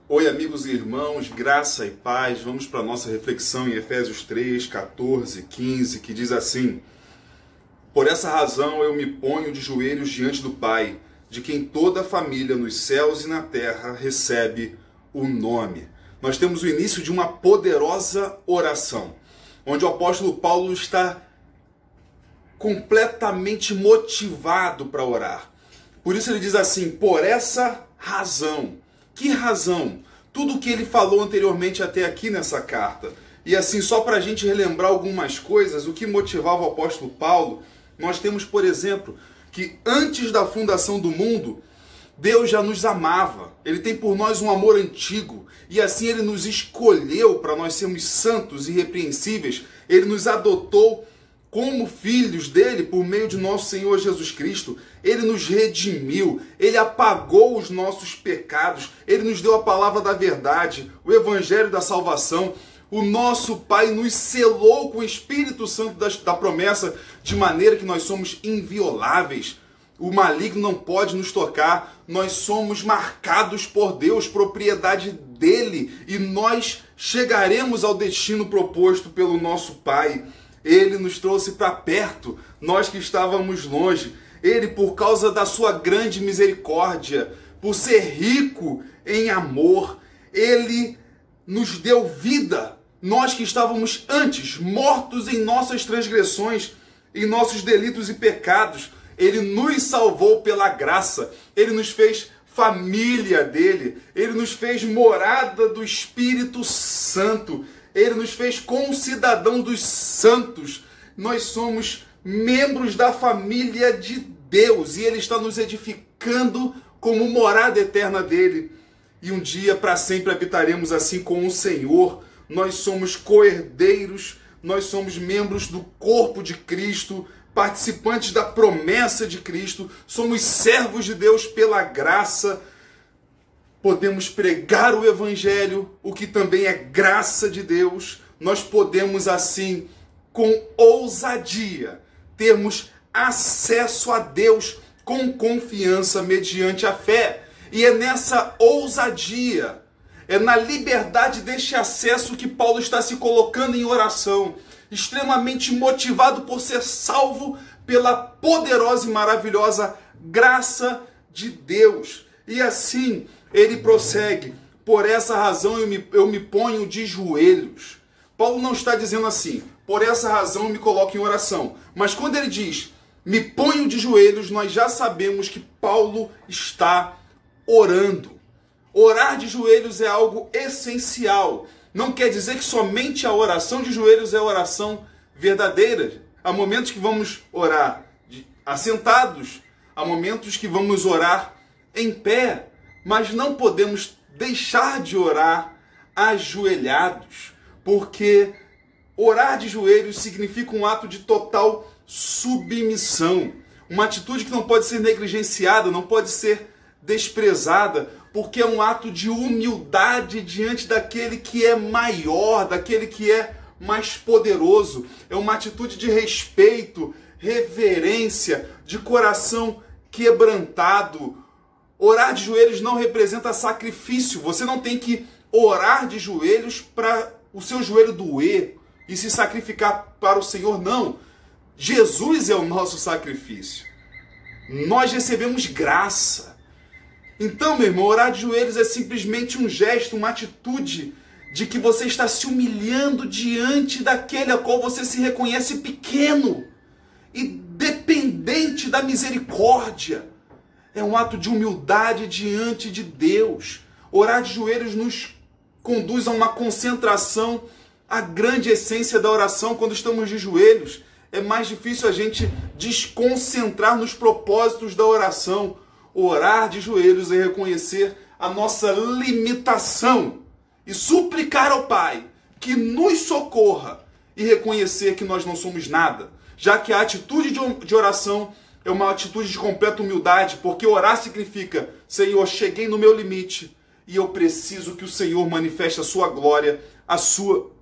Oi, amigos e irmãos, graça e paz. Vamos para a nossa reflexão em Efésios 3, 14, 15, que diz assim: Por essa razão eu me ponho de joelhos diante do Pai, de quem toda a família nos céus e na terra recebe o nome. Nós temos o início de uma poderosa oração, onde o apóstolo Paulo está completamente motivado para orar. Por isso ele diz assim: por essa razão. Que razão? Tudo o que ele falou anteriormente até aqui nessa carta. E assim, só para a gente relembrar algumas coisas, o que motivava o apóstolo Paulo, nós temos, por exemplo, que antes da fundação do mundo, Deus já nos amava. Ele tem por nós um amor antigo. E assim ele nos escolheu para nós sermos santos e irrepreensíveis. Ele nos adotou como filhos dele por meio de nosso Senhor Jesus Cristo. Ele nos redimiu, ele apagou os nossos pecados, ele nos deu a palavra da verdade, o evangelho da salvação. O nosso Pai nos selou com o Espírito Santo da promessa, de maneira que nós somos invioláveis. O maligno não pode nos tocar, nós somos marcados por Deus, propriedade dele, e nós chegaremos ao destino proposto pelo nosso Pai. Ele nos trouxe para perto, nós que estávamos longe. Ele, por causa da sua grande misericórdia, por ser rico em amor, ele nos deu vida. Nós que estávamos antes mortos em nossas transgressões, em nossos delitos e pecados, ele nos salvou pela graça. Ele nos fez família dele. Ele nos fez morada do Espírito Santo. Ele nos fez concidadão dos santos. Nós somos membros da família de Deus. E Ele está nos edificando como morada eterna dele. E um dia para sempre habitaremos assim com o Senhor. Nós somos co-herdeiros. Nós somos membros do corpo de Cristo. Participantes da promessa de Cristo. Somos servos de Deus pela graça. Podemos pregar o Evangelho, o que também é graça de Deus. Nós podemos, assim, com ousadia, termos acesso a Deus com confiança mediante a fé. E é nessa ousadia, é na liberdade deste acesso que Paulo está se colocando em oração, extremamente motivado por ser salvo pela poderosa e maravilhosa graça de Deus. E assim ele prossegue: por essa razão eu me ponho de joelhos. Paulo não está dizendo assim, por essa razão eu me coloco em oração. Mas quando ele diz, me ponho de joelhos, nós já sabemos que Paulo está orando. Orar de joelhos é algo essencial. Não quer dizer que somente a oração de joelhos é oração verdadeira. Há momentos que vamos orar assentados, há momentos que vamos orar em pé. Mas não podemos deixar de orar ajoelhados, porque orar de joelhos significa um ato de total submissão, uma atitude que não pode ser negligenciada, não pode ser desprezada, porque é um ato de humildade diante daquele que é maior, daquele que é mais poderoso. É uma atitude de respeito, reverência, de coração quebrantado. Orar de joelhos não representa sacrifício. Você não tem que orar de joelhos para o seu joelho doer e se sacrificar para o Senhor, não. Jesus é o nosso sacrifício. Nós recebemos graça. Então, meu irmão, orar de joelhos é simplesmente um gesto, uma atitude de que você está se humilhando diante daquele a qual você se reconhece pequeno e dependente da misericórdia. É um ato de humildade diante de Deus. Orar de joelhos nos conduz a uma concentração, a grande essência da oração. Quando estamos de joelhos, é mais difícil a gente desconcentrar nos propósitos da oração. Orar de joelhos é reconhecer a nossa limitação e suplicar ao Pai que nos socorra e reconhecer que nós não somos nada, já que a atitude de oração é uma atitude de completa humildade, porque orar significa, Senhor, cheguei no meu limite e eu preciso que o Senhor manifeste a sua glória, a sua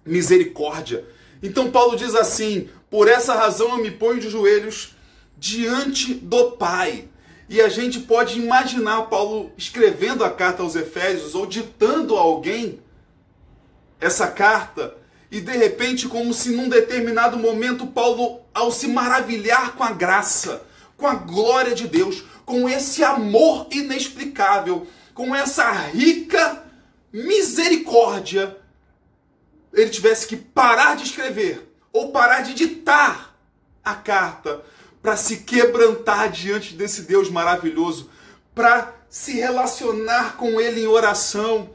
misericórdia. Então Paulo diz assim, por essa razão eu me ponho de joelhos diante do Pai. E a gente pode imaginar Paulo escrevendo a carta aos Efésios ou ditando a alguém essa carta e de repente, como se num determinado momento Paulo, ao se maravilhar com a graça, com a glória de Deus, com esse amor inexplicável, com essa rica misericórdia, ele tivesse que parar de escrever ou parar de ditar a carta para se quebrantar diante desse Deus maravilhoso, para se relacionar com Ele em oração,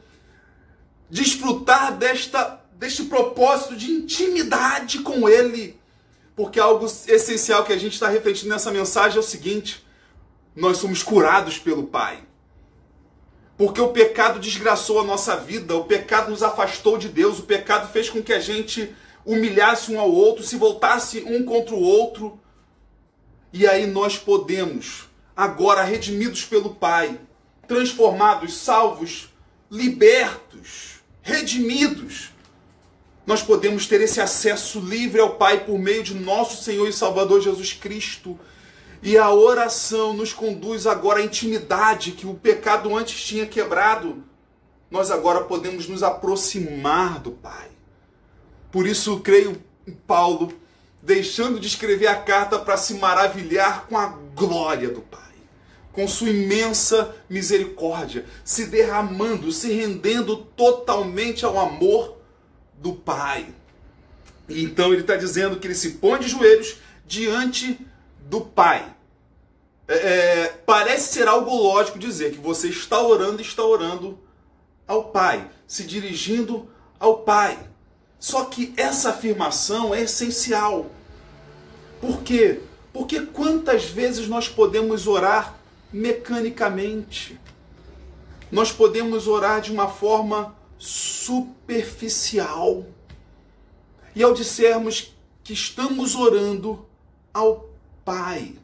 desfrutar deste propósito de intimidade com Ele. Porque algo essencial que a gente está refletindo nessa mensagem é o seguinte: nós somos curados pelo Pai. Porque o pecado desgraçou a nossa vida, o pecado nos afastou de Deus, o pecado fez com que a gente humilhasse um ao outro, se voltasse um contra o outro. E aí nós podemos, agora redimidos pelo Pai, transformados, salvos, libertos, redimidos, nós podemos ter esse acesso livre ao Pai por meio de nosso Senhor e Salvador Jesus Cristo. E a oração nos conduz agora à intimidade que o pecado antes tinha quebrado. Nós agora podemos nos aproximar do Pai. Por isso, creio em Paulo, deixando de escrever a carta para se maravilhar com a glória do Pai, com sua imensa misericórdia, se derramando, se rendendo totalmente ao amor do Pai. E então ele está dizendo que ele se põe de joelhos diante do Pai. Parece ser algo lógico dizer que você está orando ao Pai, se dirigindo ao Pai. Só que essa afirmação é essencial. Por quê? Porque quantas vezes nós podemos orar mecanicamente? Nós podemos orar de uma forma superficial. E ao dissermos que estamos orando ao Pai,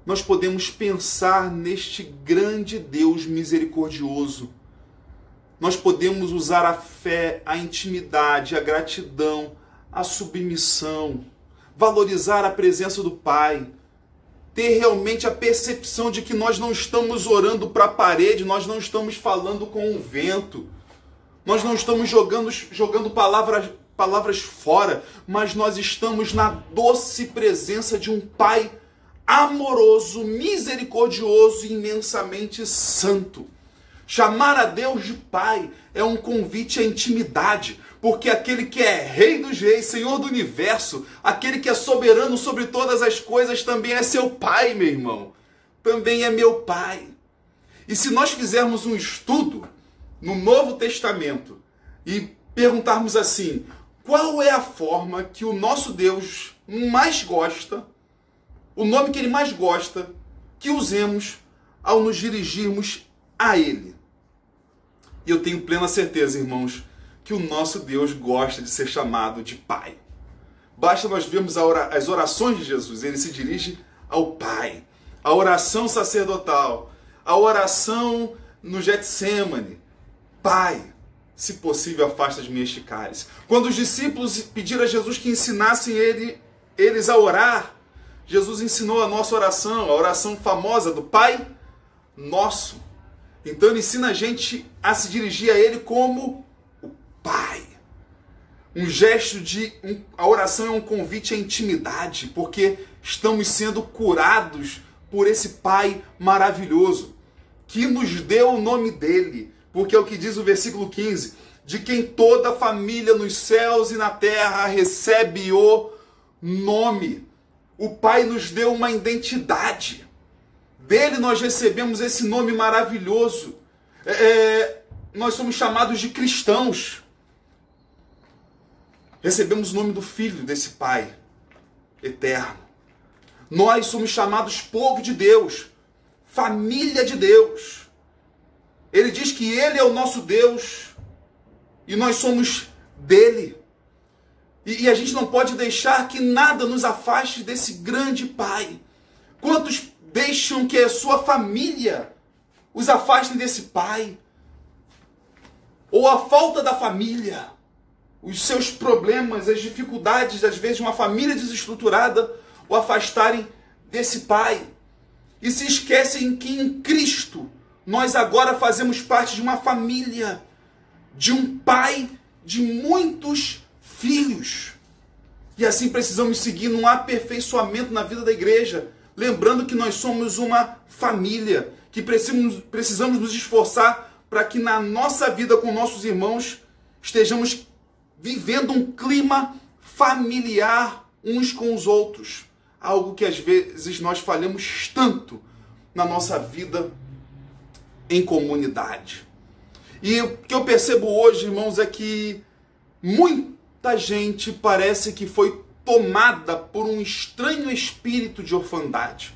nós podemos pensar neste grande Deus misericordioso. Nós podemos usar a fé, a intimidade, a gratidão, a submissão, valorizar a presença do Pai, ter realmente a percepção de que nós não estamos orando para a parede, nós não estamos falando com o vento, nós não estamos jogando palavras fora, mas nós estamos na doce presença de um Pai amoroso, misericordioso e imensamente santo. Chamar a Deus de Pai é um convite à intimidade, porque aquele que é Rei dos Reis, Senhor do Universo, aquele que é soberano sobre todas as coisas, também é seu Pai, meu irmão. Também é meu Pai. E se nós fizermos um estudo no Novo Testamento e perguntarmos assim, qual é a forma que o nosso Deus mais gosta, o nome que Ele mais gosta, que usemos ao nos dirigirmos a Ele? E eu tenho plena certeza, irmãos, que o nosso Deus gosta de ser chamado de Pai. Basta nós vermos as orações de Jesus, Ele se dirige ao Pai. A oração sacerdotal, a oração no Getsêmani. Pai, se possível, afasta de mim este cálice. Quando os discípulos pediram a Jesus que ensinassem eles a orar, Jesus ensinou a nossa oração, a oração famosa do Pai Nosso. Então ele ensina a gente a se dirigir a Ele como o Pai. A oração é um convite à intimidade, porque estamos sendo curados por esse Pai maravilhoso, que nos deu o nome dEle, porque é o que diz o versículo 15, de quem toda a família nos céus e na terra recebe o nome. O Pai nos deu uma identidade. Dele nós recebemos esse nome maravilhoso. Nós somos chamados de cristãos. Recebemos o nome do Filho desse Pai eterno. Nós somos chamados povo de Deus, família de Deus. Ele diz que Ele é o nosso Deus e nós somos dele. E a gente não pode deixar que nada nos afaste desse grande Pai. Quantos deixam que a sua família os afastem desse Pai? Ou a falta da família, os seus problemas, as dificuldades, às vezes, de uma família desestruturada, o afastarem desse Pai. e se esquecem que em Cristo nós agora fazemos parte de uma família, de um pai de muitos filhos. E assim precisamos seguir num aperfeiçoamento na vida da igreja, lembrando que nós somos uma família, que precisamos nos esforçar para que na nossa vida com nossos irmãos estejamos vivendo um clima familiar uns com os outros. Algo que às vezes nós falhamos tanto na nossa vida em comunidade. E o que eu percebo hoje, irmãos, é que muita gente parece que foi tomada por um estranho espírito de orfandade.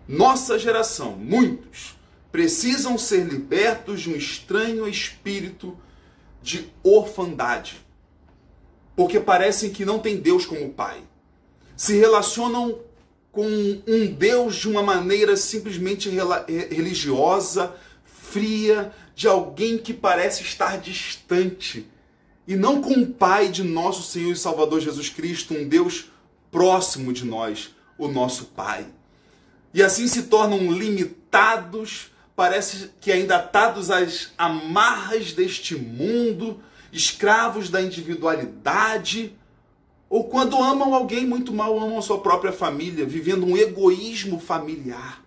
Nossa geração, muitos, precisam ser libertos de um estranho espírito de orfandade. Porque parecem que não tem Deus como Pai. Se relacionam com um Deus de uma maneira simplesmente religiosa, fria, de alguém que parece estar distante. E não com o Pai de nosso Senhor e Salvador Jesus Cristo, um Deus próximo de nós, o nosso Pai. E assim se tornam limitados, parece que ainda atados às amarras deste mundo, escravos da individualidade, ou quando amam alguém muito mal, amam a sua própria família, vivendo um egoísmo familiar.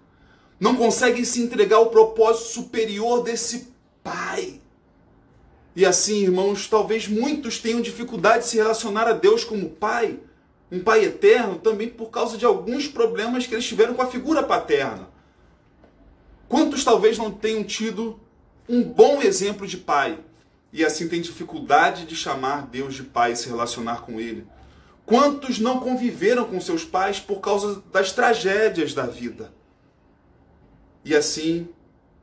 Não conseguem se entregar ao propósito superior desse Pai. E assim, irmãos, talvez muitos tenham dificuldade de se relacionar a Deus como Pai, um Pai eterno, também por causa de alguns problemas que eles tiveram com a figura paterna. Quantos talvez não tenham tido um bom exemplo de pai, e assim têm dificuldade de chamar Deus de Pai e se relacionar com Ele? Quantos não conviveram com seus pais por causa das tragédias da vida? E assim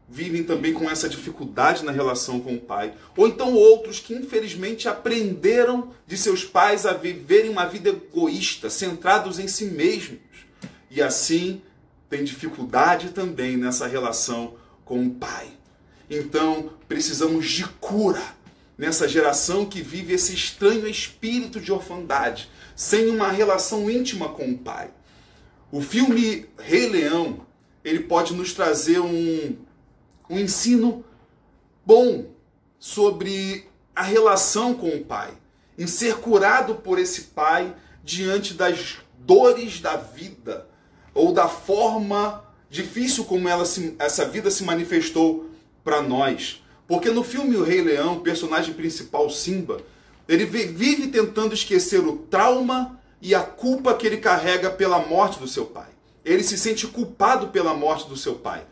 vivem também com essa dificuldade na relação com o pai. Ou então outros que infelizmente aprenderam de seus pais a viverem uma vida egoísta, centrados em si mesmos. E assim têm dificuldade também nessa relação com o pai. Então precisamos de cura nessa geração que vive esse estranho espírito de orfandade, sem uma relação íntima com o pai. O filme Rei Leão, ele pode nos trazer um ensino bom sobre a relação com o pai, em ser curado por esse pai diante das dores da vida, ou da forma difícil como essa vida se manifestou para nós. Porque no filme O Rei Leão, o personagem principal, Simba, ele vive tentando esquecer o trauma e a culpa que ele carrega pela morte do seu pai. Ele se sente culpado pela morte do seu pai.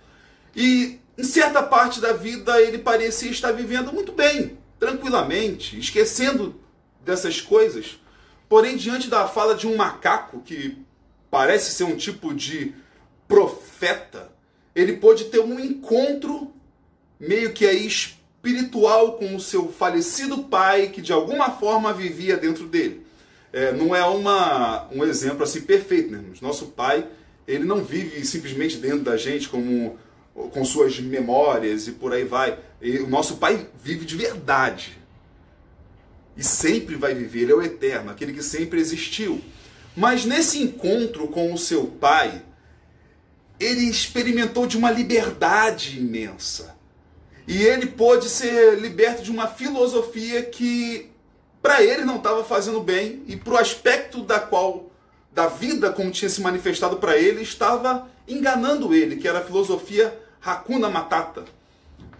E em certa parte da vida ele parecia estar vivendo muito bem, tranquilamente, esquecendo dessas coisas. Porém, diante da fala de um macaco, que parece ser um tipo de profeta, ele pôde ter um encontro meio que aí espiritual com o seu falecido pai, que de alguma forma vivia dentro dele. Não é um exemplo assim perfeito, né? Nosso pai, ele não vive simplesmente dentro da gente com suas memórias e por aí vai. O nosso pai vive de verdade. E sempre vai viver, ele é o eterno, aquele que sempre existiu. Mas nesse encontro com o seu pai, ele experimentou de uma liberdade imensa. E ele pôde ser liberto de uma filosofia que para ele não estava fazendo bem, e para o aspecto da vida como tinha se manifestado para ele, estava enganando ele, que era a filosofia Hakuna Matata.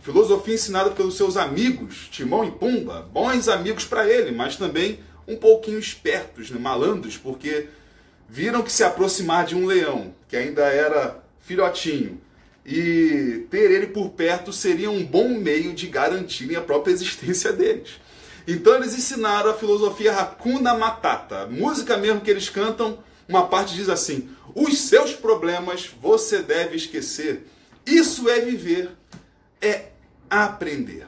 Filosofia ensinada pelos seus amigos, Timão e Pumba, bons amigos para ele, mas também um pouquinho espertos, né, malandros, porque viram que se aproximar de um leão, que ainda era filhotinho, e ter ele por perto seria um bom meio de garantirem a própria existência deles. Então eles ensinaram a filosofia Hakuna Matata. A música mesmo que eles cantam, uma parte diz assim: os seus problemas você deve esquecer. Isso é viver, é aprender.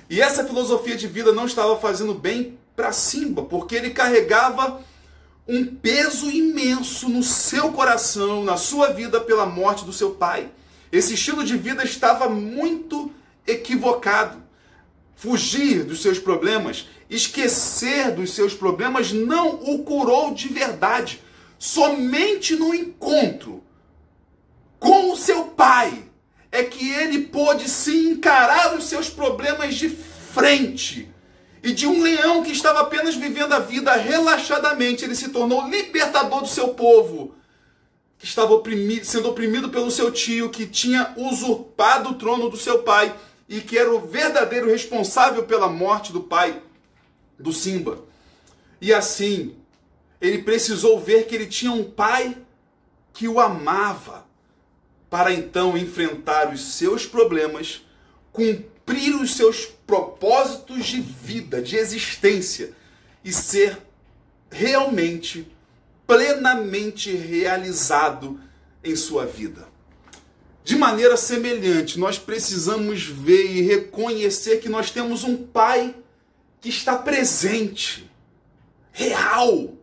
E essa filosofia de vida não estava fazendo bem para Simba, porque ele carregava um peso imenso no seu coração, na sua vida, pela morte do seu pai. Esse estilo de vida estava muito equivocado. Fugir dos seus problemas, esquecer dos seus problemas, não o curou de verdade. Somente no encontro com o do seu pai é que ele pôde sim encarar os seus problemas de frente. E de um leão que estava apenas vivendo a vida relaxadamente, ele se tornou libertador do seu povo, que estava sendo oprimido pelo seu tio, que tinha usurpado o trono do seu pai e que era o verdadeiro responsável pela morte do pai do Simba. E assim, ele precisou ver que ele tinha um pai que o amava, para então enfrentar os seus problemas, cumprir os seus propósitos de vida, de existência, e ser realmente, plenamente realizado em sua vida. De maneira semelhante, nós precisamos ver e reconhecer que nós temos um Pai que está presente, real,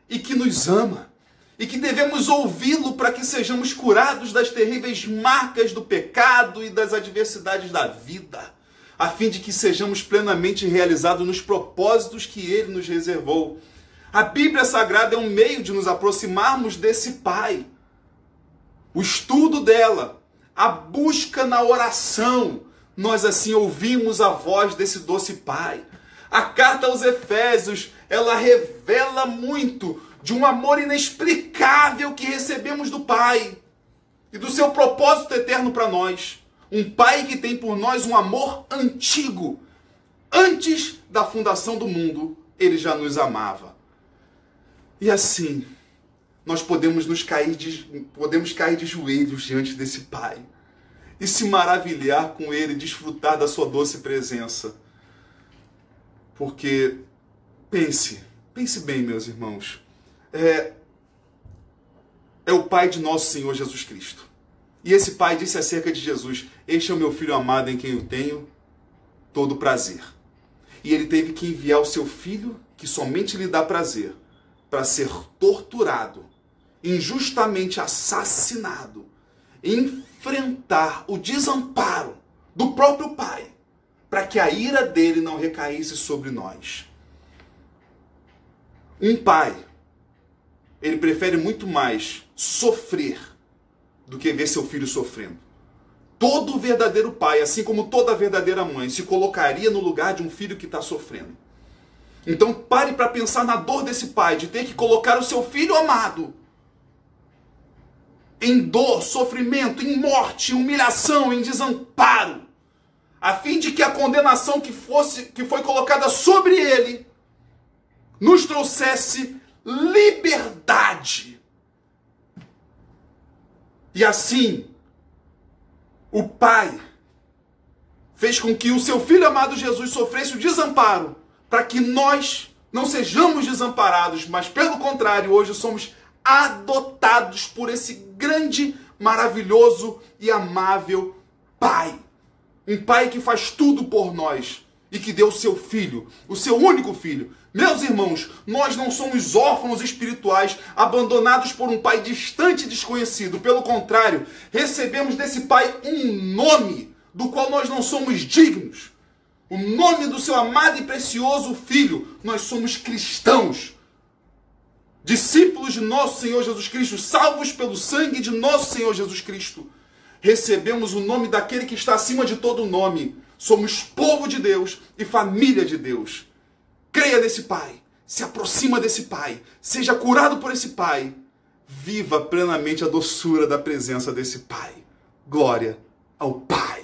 e que nos ama, e que devemos ouvi-lo para que sejamos curados das terríveis marcas do pecado e das adversidades da vida, a fim de que sejamos plenamente realizados nos propósitos que Ele nos reservou. A Bíblia Sagrada é um meio de nos aproximarmos desse Pai. O estudo dela, a busca na oração, nós assim ouvimos a voz desse doce Pai. A carta aos Efésios, ela revela muito de um amor inexplicável que recebemos do Pai e do seu propósito eterno para nós. Um Pai que tem por nós um amor antigo. Antes da fundação do mundo, Ele já nos amava. E assim, nós podemos cair de joelhos diante desse Pai e se maravilhar com Ele, desfrutar da sua doce presença. Porque, pense bem, meus irmãos, é o Pai de nosso Senhor Jesus Cristo. E esse Pai disse acerca de Jesus: este é o meu Filho amado em quem eu tenho todo prazer. E Ele teve que enviar o seu Filho, que somente lhe dá prazer, para ser torturado, injustamente assassinado, enfrentar o desamparo do próprio Pai, para que a ira dele não recaísse sobre nós. Um pai, ele prefere muito mais sofrer do que ver seu filho sofrendo. Todo verdadeiro pai, assim como toda verdadeira mãe, se colocaria no lugar de um filho que está sofrendo. Então pare para pensar na dor desse pai, de ter que colocar o seu filho amado em dor, sofrimento, em morte, em humilhação, em desamparo, a fim de que a condenação que foi colocada sobre ele nos trouxesse liberdade. E assim, o Pai fez com que o seu Filho amado Jesus sofresse o desamparo, para que nós não sejamos desamparados, mas pelo contrário, hoje somos adotados por esse grande, maravilhoso e amável Pai. Um Pai que faz tudo por nós e que deu o seu Filho, o seu único Filho. Meus irmãos, nós não somos órfãos espirituais abandonados por um Pai distante e desconhecido. Pelo contrário, recebemos desse Pai um nome do qual nós não somos dignos. O nome do seu amado e precioso Filho. Nós somos cristãos, discípulos de nosso Senhor Jesus Cristo, salvos pelo sangue de nosso Senhor Jesus Cristo. Recebemos o nome daquele que está acima de todo nome. Somos povo de Deus e família de Deus. Creia nesse Pai, se aproxima desse Pai, seja curado por esse Pai. Viva plenamente a doçura da presença desse Pai. Glória ao Pai.